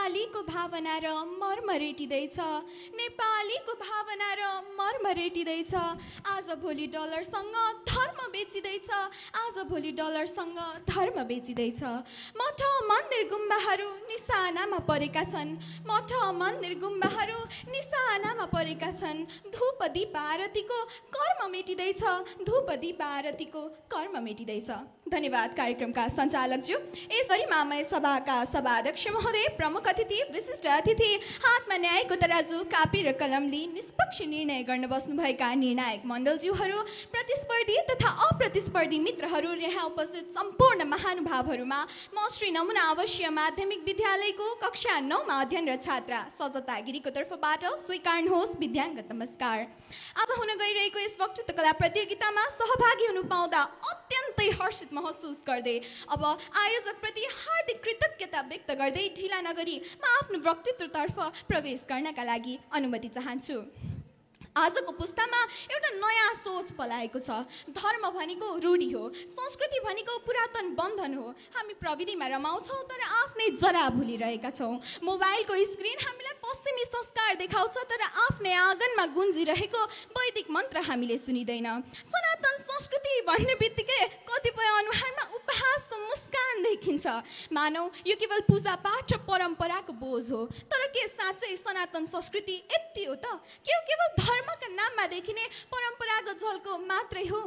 नेपालीको भावना र मर्म रेटिँदैछ, नेपालीको भावना र मर्म रेटिँदैछ। आज भोलि डलरसँग धर्म बेचिँदैछ, आज भोलि डलरसँग धर्म बेचिँदैछ। मठ मन्दिर गुम्बाहरू निशानामा परेका छन्, मठ मन्दिर गुम्बाहरू निशानामा परेका छन्। धूप दीप आरतीको कर्म मेटिँदैछ, धूप दीप आरतीको कर्म मेटिँदैछ। धन्यवाद कार्यक्रमका सञ्चालकज्यू। यस गरिमामय सभाका सभाध्यक्ष महोदय, प्रमुख अतिथि, विशिष्ट अतिथि, हातमा न्यायको तराजु, कापी र कलम लिई निष्पक्ष निर्णय गर्न बस्नुभएका निर्णायक मण्डलज्यूहरू, प्रतिस्पर्धी तथा अप्रतिस्पर्धी मित्रहरू, यहाँ उपस्थित सम्पूर्ण महानुभावहरूमा म श्री नमुना अवश्य माध्यमिक विद्यालयको कक्षा 9 मा अध्ययनरत छात्रा सजता गिरीको तर्फबाट स्वीकार्नुहोस् विद्याङ्गत नमस्कार। आज हुन गइरहेको यस वक्तृत्व कला प्रतियोगितामा सहभागी हुनु पाउँदा अत्यन्तै हर्षित महसुस गर्दै अब आयोजकप्रति हार्दिक कृतज्ञता व्यक्त गर्दै ढिला नगरी म आफ्नो वक्तृत्वतर्फ प्रवेश गर्नका लागि अनुमति चाहन्छु। आजको पुस्तामा एउटा नयाँ सोच पलाएको छ। धर्म भनेको रूढी हो, संस्कृति भनेको पुरातन बन्धन हो। हामी प्रविधिमा रमाउँछौँ तर आफ्नै जरा भुलिरहेका छौँ। मोबाइलको स्क्रिन हामीलाई पश्चिमी संस्कार देखाउँछ तर आफ्नै आँगनमा गुन्जिरहेको वैदिक मन्त्र हामीले सुनिँदैन। सनातन संस्कृति भन्ने बित्तिकै कतिपय अनुहारमा उपहासको मुस्कान देखिन्छ, मानौ यो केवल पूजापाठ र परम्पराको बोझ हो। तर के साँच्चै सनातन संस्कृति यति हो त? के केवल धर्मका नाममा देखिने परम्परागत झल्को मात्रै हो?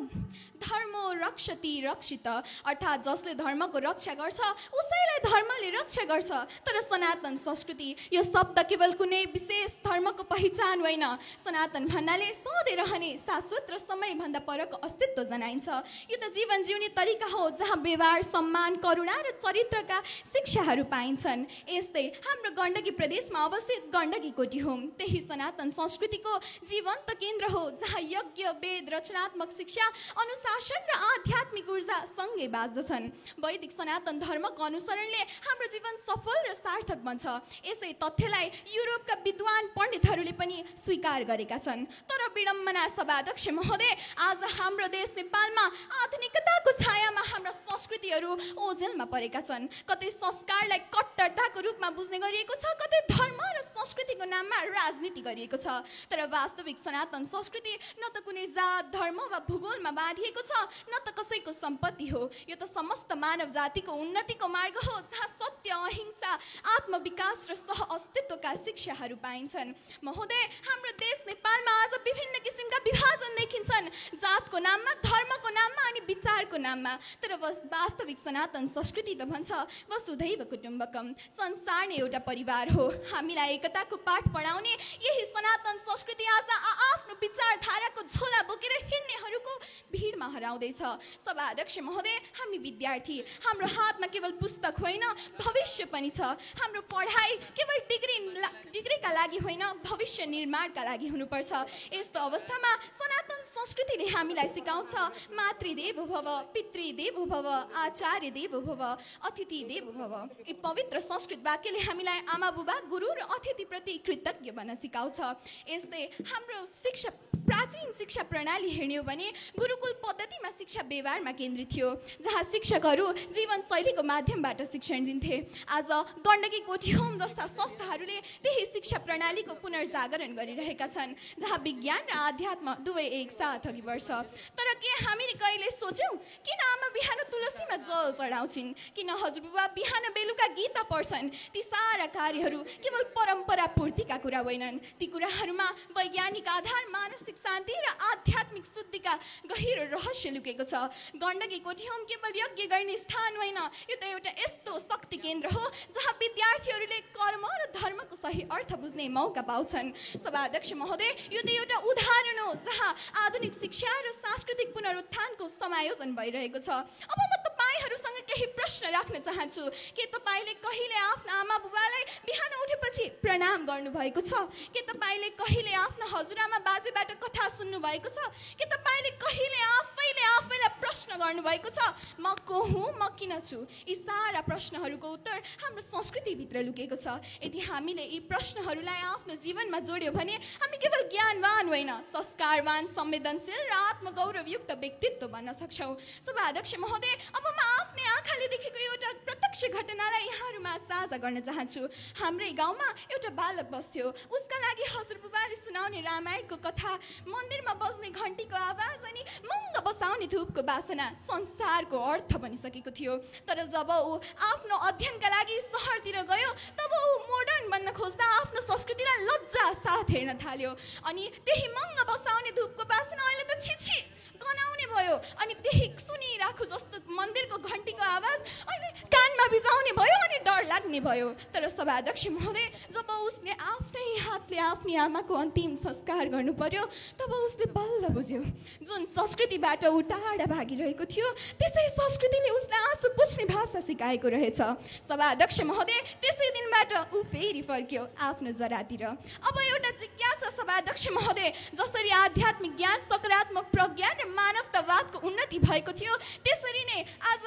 धर्मो रक्षति रक्षित, अर्थात् जसले धर्मको रक्षा गर्छ उसैलाई धर्मले रक्षा गर्छ। तर सनातन संस्कृति यो शब्द केवल कुनै विशेष धर्मको पहिचान होइन। सनातन भन्नाले सधैँ रहने, शाश्वत र समयभन्दा परको अस्तित्व जनाइन्छ। यो त जीवन जिउने तरिका हो जहाँ व्यवहार, सम्मान, करुणा र चरित्रका शिक्षाहरू पाइन्छन्। यस्तै हाम्रो गण्डकी प्रदेशमा अवस्थित गण्डकी कोटी होम त्यही सनातन संस्कृतिको जीवन्त केन्द्र हो, जहाँ यज्ञ, वेद, रचनात्मक शिक्षा, अनुशासन र आध्यात्मिक ऊर्जा सँगै बाँच्दछन्। वैदिक सनातन धर्मको अनुसरणले हाम्रो जीवन सफल र सार्थक बन्छ। यसै तथ्यलाई युरोपका विद्वान पण्डितहरूले पनि स्वीकार गरेका छन्। तर विडम्बना सभाध्यक्ष महोदय, आज हाम्रो देश नेपालमा आधुनिकताको छायामा हाम्रा संस्कृतिहरू ओझेलमा परेका छन्। कतै संस्कारलाई कट्टरताको रूपमा बुझ्ने गरिएको छ, कतै धर्म र संस्कृतिको नाममा राजनीति गरिएको छ। तर वास्तविक सनातन संस्कृति न त कुनै जात, धर्म वा भूगोलमा बाँधिएको छ, न त कसैको सम्पत्ति हो। यो त समस्त मानव जातिको उन्नतिको मार्ग हो, जहाँ सत्य, अहिंसा, आत्मविकास र सह अस्तित्वका शिक्षाहरू पाइन्छन्। महोदय, हाम्रो देश नेपालमा आज विभिन्न किसिमका विभाजन देखिन्छन्, जातको नाममा, धर्मको नाममा अनि विचारको नाममा। तर वास्तविक सनातन संस्कृति त भन्छ वसुधैव कुटुम्बकम, संसार नै एउटा परिवार हो। हामीलाई एकताको पाठ पढाउने यही सनातन संस्कृति आज आफ्नो विचारधाराको झोला बोकेर हिँड्नेहरूको भिडमा हराउँदैछ। सभाध्यक्ष महोदय, हामी विद्यार्थी, हाम्रो हातमा केवल पुस्तक होइन भविष्य पनि छ। हाम्रो पढाइ केवल डिग्रीका लागि होइन, भविष्य निर्माणका लागि हुनुपर्छ। यस्तो अवस्थामा सनातन संस्कृतिले हामीलाई सिकाउँछ मातृदेवो भव, पितृदेवो भव, आचार्य देवो भव, अतिथि देवो भव। यी पवित्र संस्कृत वाक्यले हामीलाई आमा बुबा, गुरु र अतिथिप्रति कृतज्ञ बन्न सिकाउँछ। यस्तै हाम्रो शिक्षा, प्राचीन शिक्षा प्रणाली हेर्ने हो भने गुरुकुल पद्धतिमा शिक्षा व्यवहारमा केन्द्रित थियो, जहाँ शिक्षकहरू जीवनशैलीको माध्यमबाट शिक्षण दिन्थे। आज गण्डकी कोठी होम जस्ता संस्थाहरूले त्यही शिक्षा प्रणालीको पुनर्जागरण गरिरहेका छन्, जहाँ विज्ञान र आध्यात्म दुवै एकसाथ अघि बढ्छ। तर के हामीले कहिले सोच्यौँ किन आमा बिहान तुलसीमा जल चढाउँछिन्, किन हजुरबुबा बिहान बेलुका गीता पढ्छन्? ती सारा कार्यहरू केवल परम्परा पूर्तिका कुरा होइनन्, ती कुराहरूमा वैज्ञानिक आधार, मानसिक शान्ति र आध्यात्मिक शुद्धिका गहिरो रहस्य लुकेको छ। गण्डकी कोठी होम केवल यज्ञ गर्ने स्थान होइन, यो त एउटा यस्तो शक्ति केन्द्र हो जहाँ विद्यार्थीहरूले कर्म र धर्मको सही अर्थ बुझ्ने मौका पाउँछन्। सभाध्यक्ष महोदय, यो त एउटा उदाहरण हो जहाँ आधुनिक शिक्षा र सांस्कृतिक पुनरुत्थानको समायोजन भइरहेको छ। अब म तपाईँहरूसँग केही प्रश्न राख्न चाहन्छु। के तपाईँले कहिले आफ्ना आमा बुबालाई बिहान उठेपछि प्रणाम गर्नुभएको छ? के तपाईँले कहिले आफ्ना हजुरआमा बाजेबाट कथा सुन्नु भएको छ? के तपाईँले कहिले आफैलाई प्रश्न गर्नुभएको छ, म को हुँ, म किन छु? यी सारा प्रश्नहरूको उत्तर हाम्रो संस्कृतिभित्र लुकेको छ। यदि हामीले यी प्रश्नहरूलाई आफ्नो जीवनमा जोड्यो भने हामी केवल ज्ञानवान होइन, संस्कारवान, संवेदनशील र आत्मगौरवयुक्त व्यक्तित्व बन्न सक्छौँ। सभाध्यक्ष महोदय, अब म आफ्नै आँखाले देखेको एउटा प्रत्यक्ष घटनालाई यहाँहरूमा साझा गर्न चाहन्छु। हाम्रै गाउँमा एउटा बालक बस्थ्यो। उसका लागि हजुरबुबाले सुनाउने रामायणको कथा, मन्दिरमा बज्ने घन्टीको आवाज अनि महँग बसाउने धूपको बासना संसारको अर्थ बनिसकेको थियो। तर जब ऊ आफ्नो अध्ययनका लागि सहरतिर गयो तब ऊ मोडर्न बन्न खोज्दा आफ्नो संस्कृतिलाई लज्जा साथ हेर्न थाल्यो। अनि त्यही महँग बसाउने धूपको बासना अहिले त छिछि गनाउने भयो। अनि त्यही सुनिराखु जस्तो मन्दिरको घन्टीको आवाज अहिले कानमा बिजाउने भयो अनि डर लाग्ने भयो। तर सभाध्यक्ष महोदय, जब उसले आफ्नै हातले आफ्नी आमाको अन्तिम संस्कार गर्नु पर्यो तब उसले बल्ल बुझ्यो जुन संस्कृतिबाट ऊ टाढा भागिरहेको थियो त्यसै संस्कृतिले उसलाई आँसु पुछ्ने भाषा सिकाएको रहेछ। सभाध्यक्ष महोदय, त्यसै दिनबाट ऊ फेरि फर्क्यो आफ्नो जरातिर। अब एउटा जिज्ञासा सभाध्यक्ष महोदय, जसरी आध्यात्मिक ज्ञान, सकारात्मक प्रज्ञान र मानवतावादको उन्नति भएको थियो त्यसरी नै आज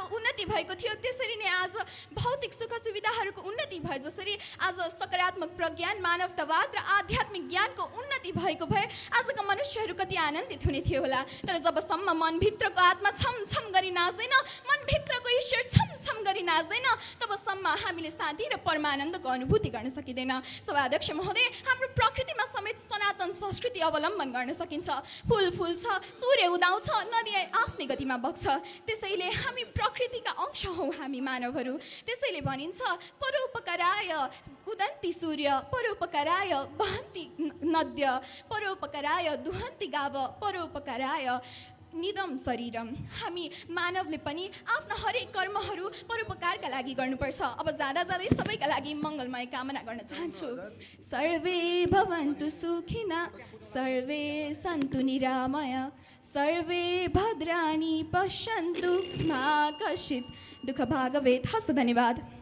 उन्नति भएको थियो, त्यसरी नै आज भौतिक सुख सुविधाहरूको उन्नति भए जसरी आज सकारात्मक प्रज्ञान, मानवतावाद र आध्यात्मिक ज्ञानको उन्नति भएको भए आजका मनुष्यहरू कति आनन्दित हुने थियो होला। तर जबसम्म मनभित्रको आत्मा छमछम गरी नाच्दैन, मनभित्रको ईश्वर छमछम गरी नाच्दैन, तबसम्म हामीले शान्ति र परमानन्दको अनुभूति गर्न सकिँदैन। सभाध्यक्ष महोदय, हाम्रो प्रकृतिमा समेत सनातन संस्कृति अवलम्बन गर्न सकिन्छ। फुल फुल्छ, सूर्य उदाउँछ, नदी आफ्नै गतिमा बग्छ। त्यसैले हामी प्रकृतिका अंश हौँ हामी मानवहरू। त्यसैले भनिन्छ परोपकाराय उदन्ति सूर्य, परोपकाराय वहन्ति नद्य, परोपकाराय दुहन्ति गाव, परोपकाराय निदम शरीरम। हामी मानवले पनि आफ्ना हरेक कर्महरू परोपकारका लागि गर्नुपर्छ। अब जाँदा जाँदै सबैका लागि मङ्गलमय कामना गर्न चाहन्छु। सर्वे भवन्तु सुखिनः, सर्वे सन्तु निरामय, सर्वे भद्राणि पश्यन्तु मा कश्चित् दुःख भाग भवेत्। हस्त धन्यवाद।